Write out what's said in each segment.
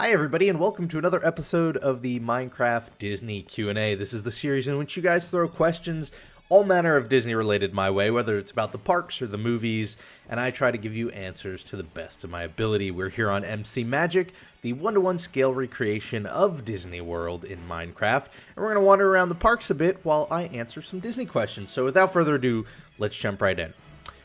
Hi everybody and welcome to another episode of the Minecraft Disney Q&A. This is the series in which you guys throw questions, all manner of Disney related my way, whether it's about the parks or the movies, and I try to give you answers to the best of my ability. We're here on MC Magic, the 1-to-1 scale recreation of Disney World in Minecraft, and we're going to wander around the parks a bit while I answer some Disney questions. So without further ado, let's jump right in.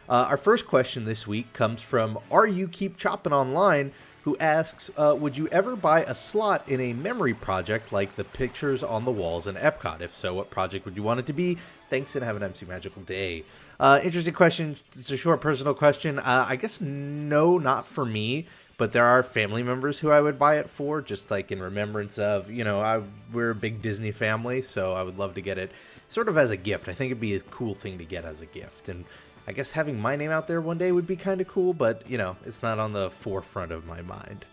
Our first question this week comes from Are You Keep Choppin' Online, who asks, would you ever buy a slot in a memory project like the pictures on the walls in Epcot? If so, what project would you want it to be? Thanks and have an MC Magical day. Interesting question. It's a short personal question. I guess no, not for me, but there are family members who I would buy it for, just like in remembrance of, we're a big Disney family, so I would love to get it sort of as a gift. I think it'd be a cool thing to get as a gift. And I guess having my name out there one day would be kind of cool, but, it's not on the forefront of my mind.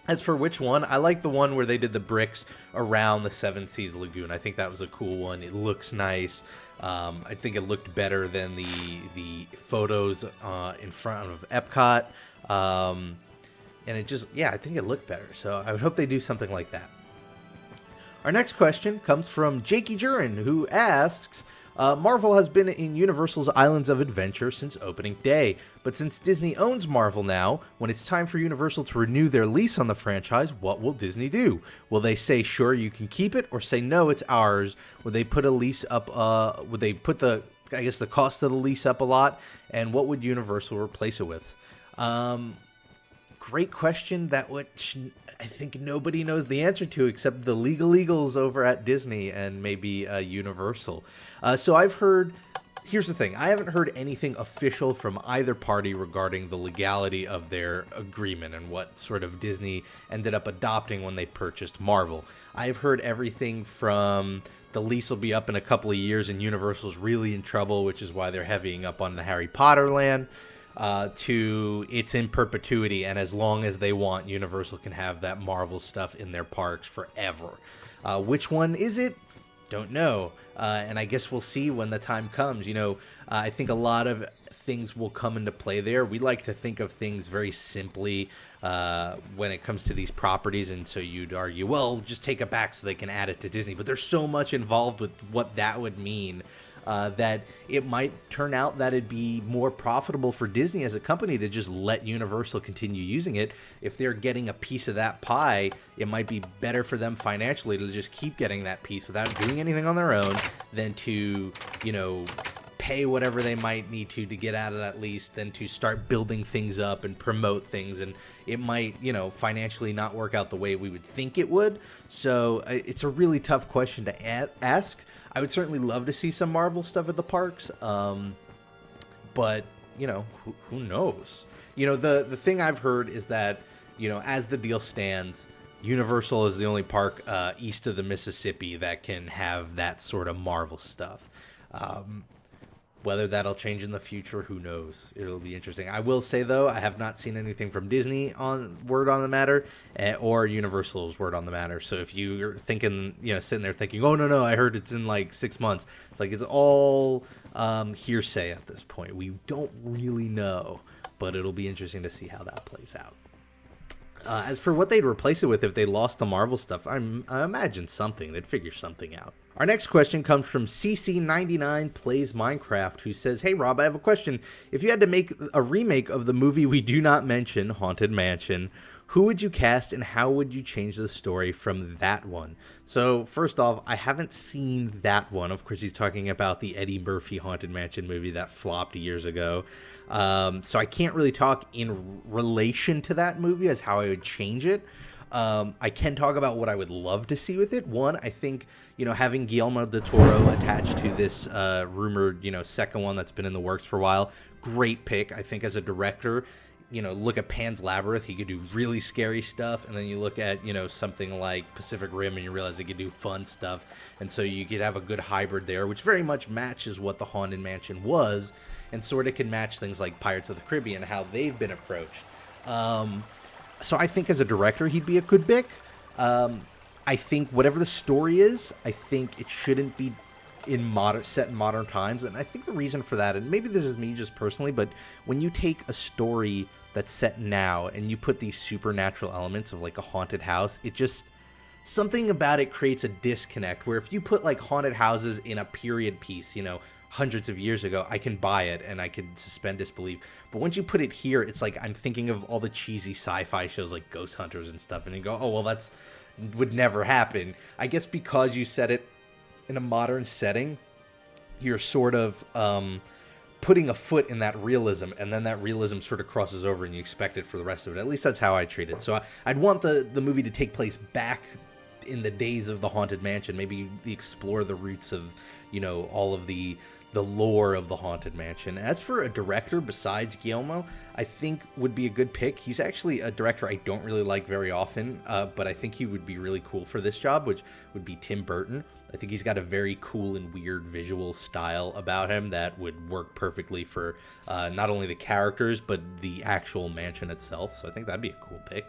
As for which one, I like the one where they did the bricks around the Seven Seas Lagoon. I think that was a cool one. It looks nice. I think it looked better than the photos in front of Epcot. And it just, I think it looked better. So I would hope they do something like that. Our next question comes from Jakey Jurin, who asks, Marvel has been in Universal's Islands of Adventure since opening day, but since Disney owns Marvel now, when it's time for Universal to renew their lease on the franchise, what will Disney do? Will they say, sure, you can keep it, or say, no, it's ours? Would they put a lease up, would they put the cost of the lease up a lot? And what would Universal replace it with? Great question, that which I think nobody knows the answer to except the legal eagles over at Disney and maybe Universal. So I've heard, here's the thing, I haven't heard anything official from either party regarding the legality of their agreement and what sort of Disney ended up adopting when they purchased Marvel. I've heard everything from the lease will be up in a couple of years and Universal's really in trouble, which is why they're heavying up on the Harry Potter land. To it's in perpetuity, and as long as they want, Universal can have that Marvel stuff in their parks forever. Which one is it? Don't know. And I guess we'll see when the time comes. I think a lot of things will come into play there. We like to think of things very simply when it comes to these properties, and so you'd argue, well, just take it back so they can add it to Disney. But there's so much involved with what that would mean. That it might turn out that it'd be more profitable for Disney as a company to just let Universal continue using it. If they're getting a piece of that pie, it might be better for them financially to just keep getting that piece without doing anything on their own than to, pay whatever they might need to get out of that lease, than to start building things up and promote things. And it might, financially not work out the way we would think it would. So it's a really tough question to ask. I would certainly love to see some Marvel stuff at the parks, but, who knows? The thing I've heard is that, as the deal stands, Universal is the only park east of the Mississippi that can have that sort of Marvel stuff. Whether that'll change in the future, who knows? It'll be interesting. I will say, though, I have not seen anything from Disney on word on the matter or Universal's word on the matter. So if you're thinking, sitting there thinking, oh, no, I heard it's in like 6 months. It's like it's all hearsay at this point. We don't really know, but it'll be interesting to see how that plays out. As for what they'd replace it with if they lost the Marvel stuff, I imagine something. They'd figure something out. Our next question comes from CC99 Plays Minecraft, who says, hey, Rob, I have a question. If you had to make a remake of the movie we do not mention, Haunted Mansion, who would you cast and how would you change the story from that one? So, first off, I haven't seen that one. Of course, he's talking about the Eddie Murphy Haunted Mansion movie that flopped years ago. So I can't really talk in relation to that movie as how I would change it. I can talk about what I would love to see with it. One, I think, having Guillermo del Toro attached to this rumored, second one that's been in the works for a while, great pick. I think as a director, look at Pan's Labyrinth, he could do really scary stuff, and then you look at, something like Pacific Rim and you realize he could do fun stuff, and so you could have a good hybrid there, which very much matches what the Haunted Mansion was, and sort of can match things like Pirates of the Caribbean, how they've been approached. So I think as a director, he'd be a good pick. I think whatever the story is, I think it shouldn't be set in modern times, and I think the reason for that, and maybe this is me just personally, but when you take a story that's set now, and you put these supernatural elements of like a haunted house, it just, something about it creates a disconnect where if you put like haunted houses in a period piece, hundreds of years ago, I can buy it and I can suspend disbelief. But once you put it here, it's like I'm thinking of all the cheesy sci-fi shows like Ghost Hunters and stuff, and you go, oh, well, that's would never happen. I guess because you set it in a modern setting, you're sort of putting a foot in that realism, and then that realism sort of crosses over and you expect it for the rest of it. At least that's how I treat it. So I'd want the movie to take place back in the days of the Haunted Mansion, maybe explore the roots of, all of the lore of the Haunted Mansion. As for a director besides Guillermo, I think would be a good pick. He's actually a director I don't really like very often, but I think he would be really cool for this job, which would be Tim Burton. I think he's got a very cool and weird visual style about him that would work perfectly for not only the characters, but the actual mansion itself. So I think that'd be a cool pick.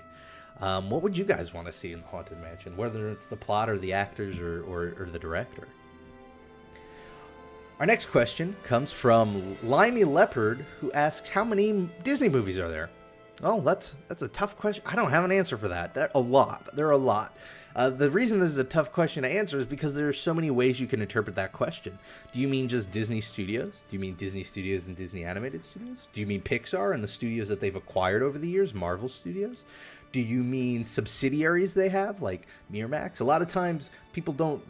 What would you guys want to see in the Haunted Mansion, whether it's the plot or the actors or the director? Our next question comes from Limey Leopard, who asks, how many Disney movies are there? Oh, that's a tough question. I don't have an answer for that. There are a lot. The reason this is a tough question to answer is because there are so many ways you can interpret that question. Do you mean just Disney Studios? Do you mean Disney Studios and Disney Animated Studios? Do you mean Pixar and the studios that they've acquired over the years, Marvel Studios? Do you mean subsidiaries they have, like Miramax? A lot of times people don't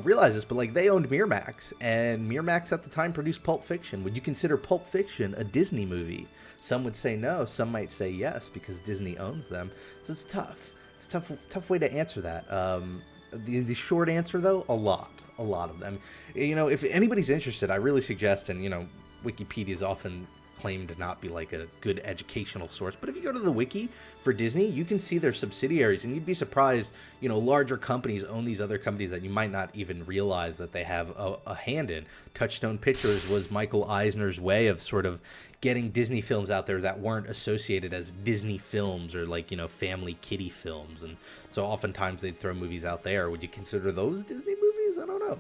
realize this, but like they owned Miramax, and Miramax at the time produced Pulp Fiction. Would you consider Pulp Fiction a Disney movie? Some would say no, some might say yes, because Disney owns them. So it's tough. It's a tough way to answer that. The short answer, though, a lot of them. If anybody's interested, I really suggest, and Wikipedia is often claimed to not be like a good educational source, but if you go to the wiki for Disney, you can see their subsidiaries, and you'd be surprised, larger companies own these other companies that you might not even realize that they have a hand in. Touchstone Pictures was Michael Eisner's way of sort of getting Disney films out there that weren't associated as Disney films or like, family kiddie films, and so oftentimes they'd throw movies out there. Would you consider those Disney movies? I don't know.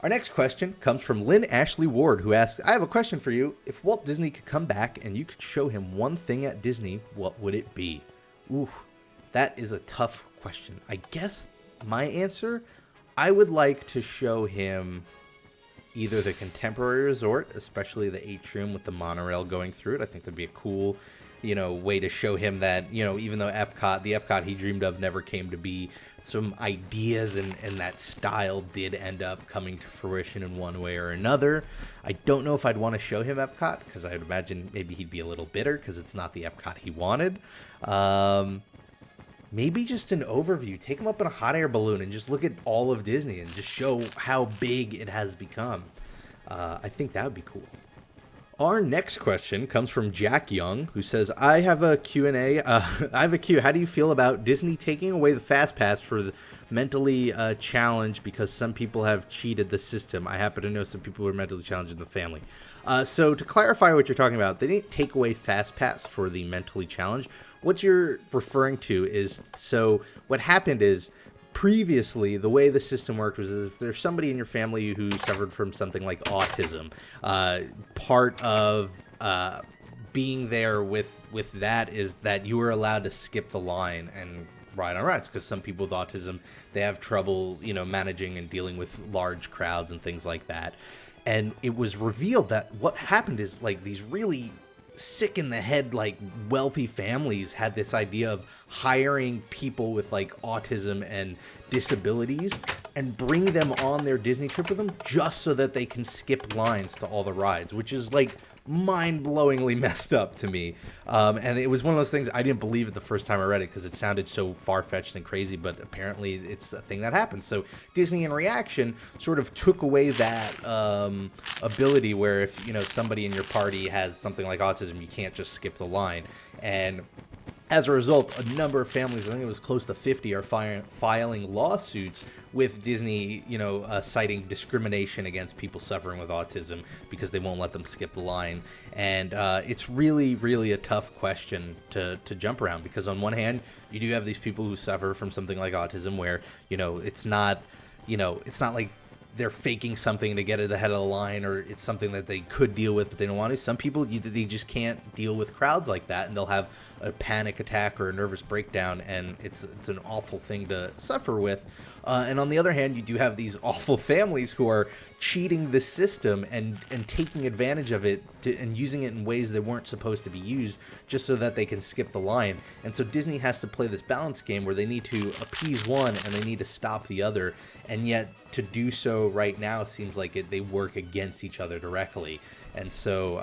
Our next question comes from Lynn Ashley Ward, who asks, I have a question for you. If Walt Disney could come back and you could show him one thing at Disney, what would it be? Ooh, that is a tough question. I guess my answer, I would like to show him either the Contemporary Resort, especially the atrium with the monorail going through it. I think that'd be a cool, way to show him that, even though the Epcot he dreamed of never came to be, some ideas and that style did end up coming to fruition in one way or another. I don't know if I'd want to show him Epcot, because I'd imagine maybe he'd be a little bitter because it's not the Epcot he wanted. Maybe just an overview. Take him up in a hot air balloon and just look at all of Disney and just show how big it has become. I think that would be cool. Our next question comes from Jack Young, who says, I have a Q&A. I have a Q. How do you feel about Disney taking away the Fast Pass for the mentally challenged because some people have cheated the system? I happen to know some people who are mentally challenged in the family. So to clarify what you're talking about, they didn't take away Fast Pass for the mentally challenged. What you're referring to is, so what happened is, previously, the way the system worked was if there's somebody in your family who suffered from something like autism, part of being there with that is that you were allowed to skip the line and ride on rides, because some people with autism, they have trouble, managing and dealing with large crowds and things like that. And it was revealed that what happened is, like, these really sick in the head, like, wealthy families had this idea of hiring people with like autism and disabilities and bring them on their Disney trip with them just so that they can skip lines to all the rides, which is like mind-blowingly messed up to me. And it was one of those things, I didn't believe it the first time I read it because it sounded so far-fetched and crazy, but apparently it's a thing that happens. So Disney, in reaction, sort of took away that ability where if somebody in your party has something like autism, you can't just skip the line. And as a result, a number of families, I think it was close to 50, are filing lawsuits with Disney, citing discrimination against people suffering with autism because they won't let them skip the line. And it's really, really a tough question to jump around, because on one hand, you do have these people who suffer from something like autism where, it's not like they're faking something to get at the head of the line, or it's something that they could deal with but they don't want to. Some people, they just can't deal with crowds like that, and they'll have a panic attack or a nervous breakdown, and it's an awful thing to suffer with. And on the other hand, you do have these awful families who are cheating the system and taking advantage of it and using it in ways they weren't supposed to be used just so that they can skip the line. And so Disney has to play this balance game where they need to appease one and they need to stop the other. And yet to do so right now seems like they work against each other directly. And so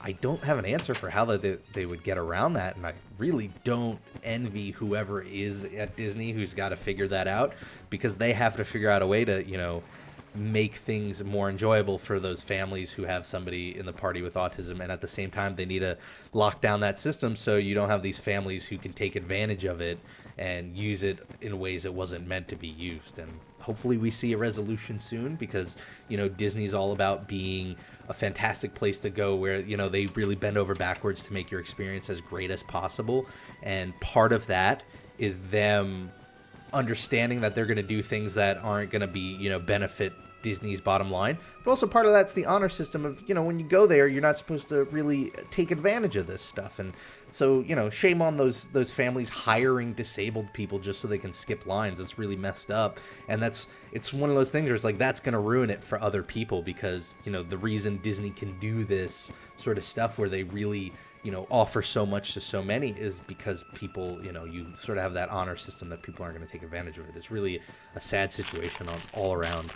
I don't have an answer for how they would get around that. And I really don't envy whoever is at Disney who's got to figure that out, because they have to figure out a way to, make things more enjoyable for those families who have somebody in the party with autism. And at the same time, they need to lock down that system so you don't have these families who can take advantage of it and use it in ways it wasn't meant to be used. And hopefully we see a resolution soon, because, Disney's all about being a fantastic place to go where, they really bend over backwards to make your experience as great as possible. And part of that is them understanding that they're going to do things that aren't going to be, benefit Disney's bottom line. But also part of that's the honor system of, when you go there, you're not supposed to really take advantage of this stuff. And so, shame on those families hiring disabled people just so they can skip lines. It's really messed up. And it's one of those things where it's like, that's going to ruin it for other people, because, the reason Disney can do this sort of stuff where they really, offer so much to so many is because people, you sort of have that honor system that people aren't going to take advantage of it. It's really a sad situation all around.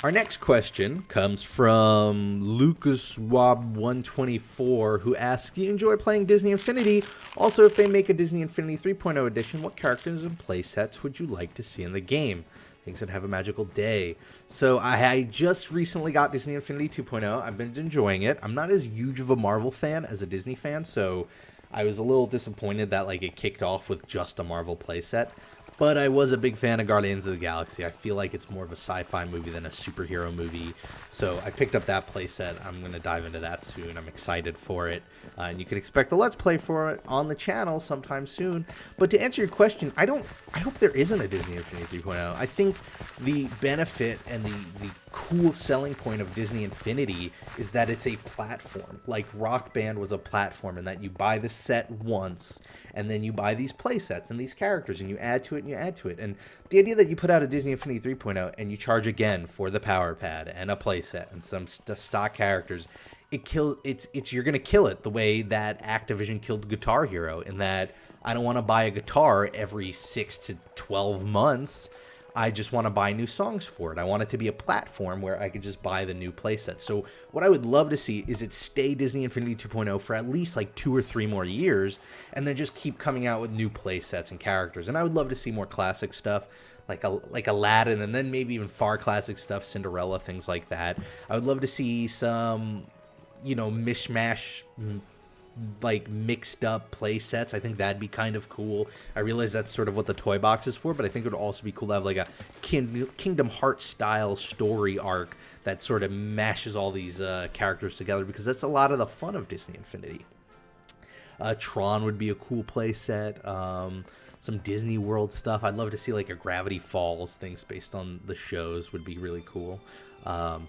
Our next question comes from LucasWab124, who asks, do you enjoy playing Disney Infinity? Also, if they make a Disney Infinity 3.0 edition, what characters and playsets would you like to see in the game? Thanks, and have a magical day. So I just recently got Disney Infinity 2.0. I've been enjoying it. I'm not as huge of a Marvel fan as a Disney fan, so I was a little disappointed that it kicked off with just a Marvel playset. But I was a big fan of Guardians of the Galaxy. I feel like it's more of a sci-fi movie than a superhero movie. So I picked up that playset. I'm going to dive into that soon. I'm excited for it. And you can expect a Let's Play for it on the channel sometime soon. But to answer your question, I hope there isn't a Disney Infinity 3.0. I think the benefit and the cool selling point of Disney Infinity is that it's a platform. Like Rock Band was a platform, and that you buy the set once, and then you buy these play sets and these characters, and you add to it and you add to it. And the idea that you put out a Disney Infinity 3.0 and you charge again for the power pad and a play set and some stock characters, you're gonna kill it the way that Activision killed Guitar Hero, in that I don't want to buy a guitar every 6 to 12 months. I just want to buy new songs for it. I want it to be a platform where I could just buy the new playset. So what I would love to see is it stay Disney Infinity 2.0 for at least 2 or 3 more years, and then just keep coming out with new playsets and characters. And I would love to see more classic stuff, like Aladdin, and then maybe even far classic stuff, Cinderella, things like that. I would love to see some, mishmash, mixed up play sets. I think that'd be kind of cool. I realize that's sort of what the toy box is for, but I think it would also be cool to have a Kingdom Hearts style story arc that sort of mashes all these characters together, because that's a lot of the fun of Disney Infinity. Tron would be a cool play set. Some Disney World stuff. I'd love to see a Gravity Falls, things based on the shows would be really cool.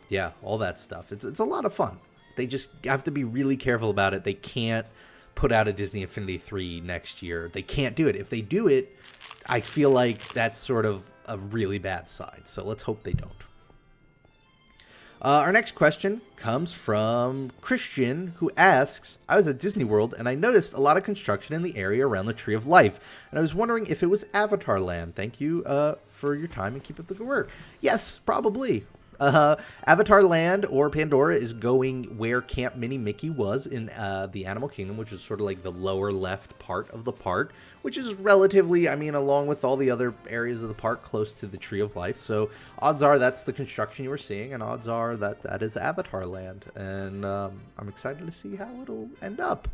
Yeah, all that stuff. It's a lot of fun. They just have to be really careful about it. They can't put out a Disney Infinity 3 next year. They can't do it. If they do it, I feel like that's sort of a really bad sign. So let's hope they don't. Our next question comes from Christian, who asks, I was at Disney World and I noticed a lot of construction in the area around the Tree of Life, and I was wondering if it was Avatar Land. Thank you for your time and keep up the good work. Yes, probably. Avatar Land, or Pandora, is going where Camp Mini Mickey was in the Animal Kingdom, which is sort of the lower left part of the park, which is relatively, along with all the other areas of the park, close to the Tree of Life. So odds are that's the construction you were seeing, and odds are that is Avatar Land. And I'm excited to see how it'll end up.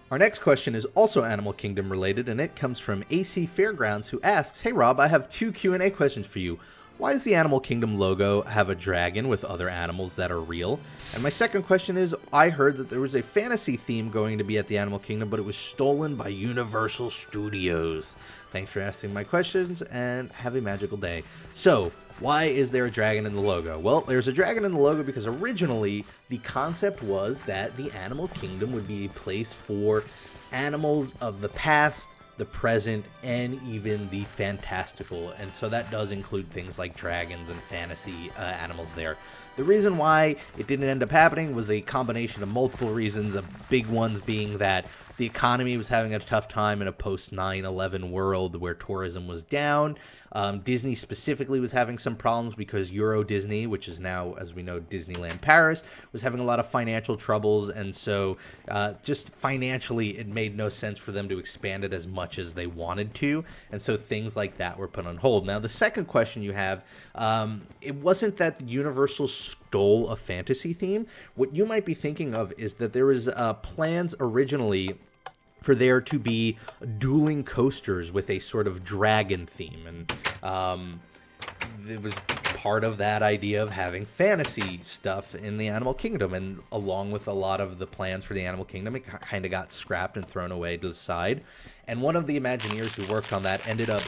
Our next question is also Animal Kingdom related, and it comes from AC Fairgrounds, who asks, Hey Rob, I have 2 Q&A questions for you. why does the Animal Kingdom logo have a dragon with other animals that are real? And my second question is, I heard that there was a fantasy theme going to be at the Animal Kingdom, but it was stolen by Universal Studios. Thanks for asking my questions, and have a magical day. So, why is there a dragon in the logo? Well, there's a dragon in the logo because originally the concept was that the Animal Kingdom would be a place for animals of the past, the present, and even the fantastical. And so that does include things like dragons and fantasy animals there. The reason why it didn't end up happening was a combination of multiple reasons, the big ones being that the economy was having a tough time in a post 9/11 world where tourism was down. Disney specifically was having some problems because Euro Disney, which is now, as we know, Disneyland Paris, was having a lot of financial troubles. And so just financially, it made no sense for them to expand it as much as they wanted to. And so things like that were put on hold. Now, the second question you have, it wasn't that Universal stole a fantasy theme. What you might be thinking of is that there was plans originally for there to be dueling coasters with a sort of dragon theme. And it was part of that idea of having fantasy stuff in the Animal Kingdom. And along with a lot of the plans for the Animal Kingdom, it kind of got scrapped and thrown away to the side. And one of the Imagineers who worked on that ended up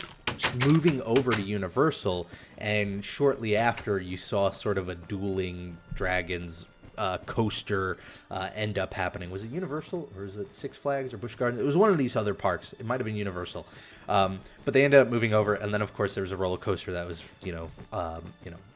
moving over to Universal. And shortly after, you saw sort of a dueling dragons coaster end up happening. Was it Universal or is it Six Flags or Busch Gardens? It was one of these other parks. It might have been Universal. But they ended up moving over, and then of course there was a roller coaster that was,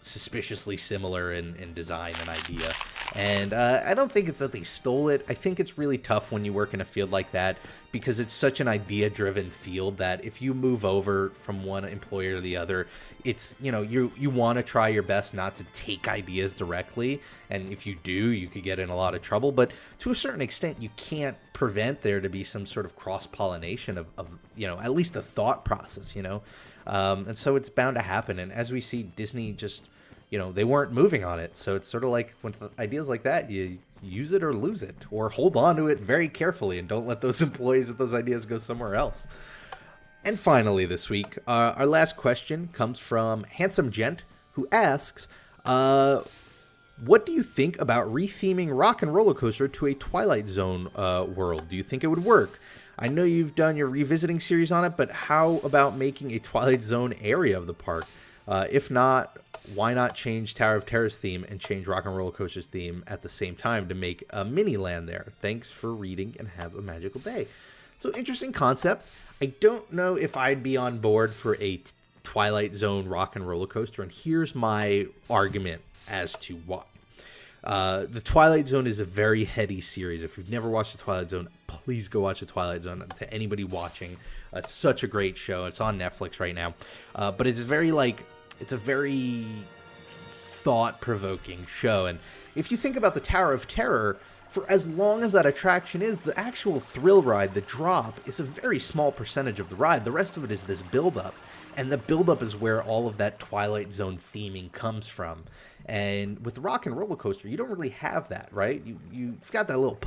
suspiciously similar in design and idea. And I don't think it's that they stole it. I think it's really tough when you work in a field like that because it's such an idea-driven field that if you move over from one employer to the other, it's, you want to try your best not to take ideas directly. And if you do, you could get in a lot of trouble. But to a certain extent, you can't prevent there to be some sort of cross-pollination of at least the thought process, and so it's bound to happen. And as we see, Disney just, they weren't moving on it. So it's sort of like with ideas like that, you use it or lose it, or hold on to it very carefully and don't let those employees with those ideas go somewhere else. And finally this week, our last question comes from Handsome Gent, who asks, what do you think about retheming Rock and Roller Coaster to a Twilight Zone world? Do you think it would work? I know you've done your revisiting series on it, but how about making a Twilight Zone area of the park? If not, why not change Tower of Terror's theme and change Rock and Roller Coaster's theme at the same time to make a mini land there? Thanks for reading and have a magical day. So interesting concept. I don't know if I'd be on board for a Twilight Zone Rock and Roller Coaster, and here's my argument as to why. The Twilight Zone is a very heady series. If you've never watched the Twilight Zone, please go watch the Twilight Zone. To anybody watching, it's such a great show. It's on Netflix right now, but it's a very thought-provoking show. And if you think about the Tower of Terror, for as long as that attraction is, the actual thrill ride, the drop, is a very small percentage of the ride. The rest of it is this build-up, and the build-up is where all of that Twilight Zone theming comes from. And with Rock and Roller Coaster, you don't really have that, right? You've got that little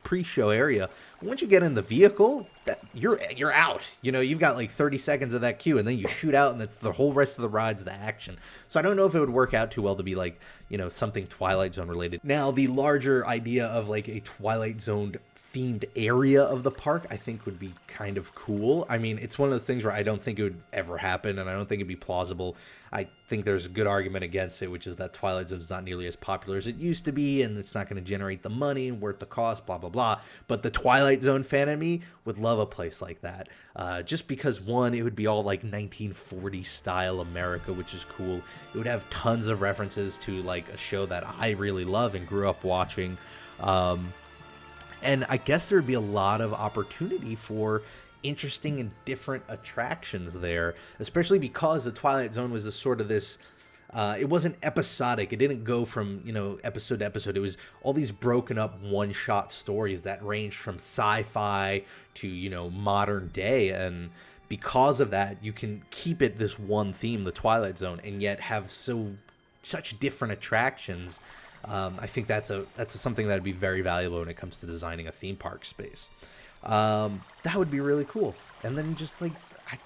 pre-show area. But once you get in the vehicle, you're out. You've got like 30 seconds of that queue, and then you shoot out, and it's the whole rest of the ride's the action. So I don't know if it would work out too well to be like, something Twilight Zone related. Now, the larger idea of like a Twilight Zone themed area of the park, I think would be kind of cool. I mean, it's one of those things where I don't think it would ever happen, and I don't think it'd be plausible. I think there's a good argument against it, which is that Twilight Zone's not nearly as popular as it used to be, and it's not going to generate the money and worth the cost, blah, blah, blah. But the Twilight Zone fan in me would love a place like that. Just because, one, it would be all like 1940s style America, which is cool. It would have tons of references to like a show that I really love and grew up watching. And I guess there would be a lot of opportunity for interesting and different attractions there, especially because the Twilight Zone was a sort of this, it wasn't episodic. It didn't go from, episode to episode. It was all these broken up one-shot stories that ranged from sci-fi to, modern day. And because of that, you can keep it this one theme, the Twilight Zone, and yet have such different attractions. I think that's something that would be very valuable when it comes to designing a theme park space. That would be really cool. And then just like,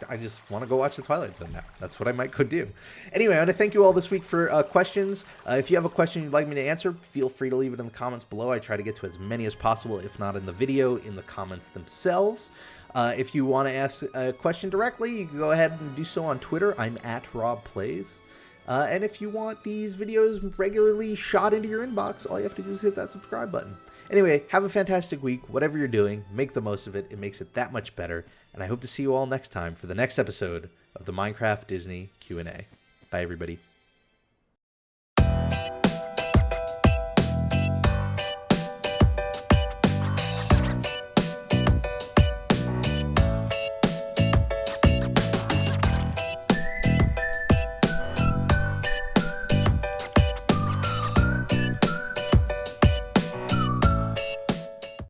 I just want to go watch the Twilight Zone now. That's what I might go do. Anyway, I want to thank you all this week for questions. If you have a question you'd like me to answer, feel free to leave it in the comments below. I try to get to as many as possible, if not in the video, in the comments themselves. If you want to ask a question directly, you can go ahead and do so on Twitter. I'm at RobPlays. And if you want these videos regularly shot into your inbox, all you have to do is hit that subscribe button. Anyway, have a fantastic week. Whatever you're doing, make the most of it. It makes it that much better. And I hope to see you all next time for the next episode of the Minecraft Disney Q&A. Bye, everybody.